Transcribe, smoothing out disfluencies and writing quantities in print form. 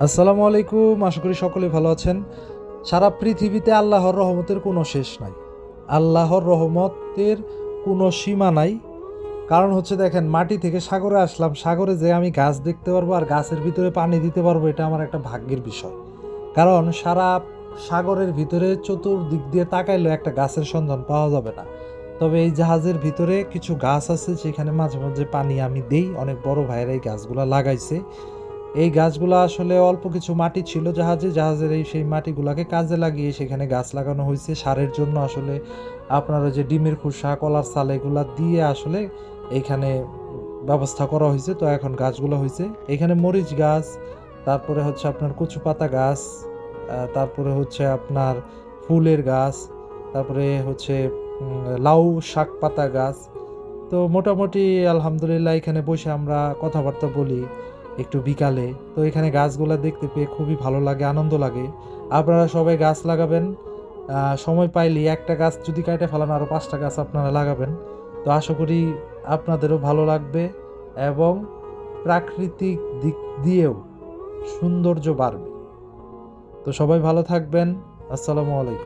আসসালামু আলাইকুম, আশা করি সকলে ভালো আছেন। সারা পৃথিবীতে আল্লাহর রহমতের কোনো শেষ নাই। আল্লাহর রহমতের কোনো সীমা নাই। কারণ হচ্ছে দেখেন, মাটি থেকে সাগরে আসলাম, সাগরে যে আমি গাছ দেখতে পারবো আর গাছের ভিতরে পানি দিতে পারবো, এটা আমার একটা ভাগ্যের বিষয়। কারণ সারা সাগরের ভিতরে চতুর্দিক দিয়ে তাকাইলেও একটা গাছের সন্ধান পাওয়া যাবে না। তবে এই জাহাজের ভিতরে কিছু গাছ আছে, সেখানে মাঝে মাঝে পানি আমি দেই। অনেক বড় ভাইয়েরা এই গাছগুলা লাগাইছে। এই গাছগুলো আসলে অল্প কিছু মাটি ছিল জাহাজের সেই মাটিগুলোকে কাজে লাগিয়ে সেখানে গাছ লাগানো হয়েছে সারের জন্য। আসলে আপনার ওই যে ডিমের খোসা, কলার ছাল এগুলা দিয়ে আসলে এইখানে ব্যবস্থা করা হয়েছে। তো এখন গাছগুলো হয়েছে এখানে মরিচ গাছ, তারপরে হচ্ছে আপনার কচু পাতা গাছ, তারপরে হচ্ছে আপনার ফুলের গাছ, তারপরে হচ্ছে লাউ শাক পাতা গাছ। তো মোটামুটি আলহামদুলিল্লাহ এখানে বসে আমরা কথাবার্তা বলি একটু বিকালে। তো এখানে গাছগুলা দেখতে পেয়ে খুবই ভালো লাগে, আনন্দ লাগে। আপনারা সবাই গাছ লাগাবেন, সময় পাইলে একটা গাছ যদি কাটে ফেলান আরও 5টা গাছ আপনারা লাগাবেন। তো আশা করি আপনাদেরও ভালো লাগবে এবং প্রাকৃতিক দিক দিয়েও সৌন্দর্য বাড়বে। তো সবাই ভালো থাকবেন। আসসালামু আলাইকুম।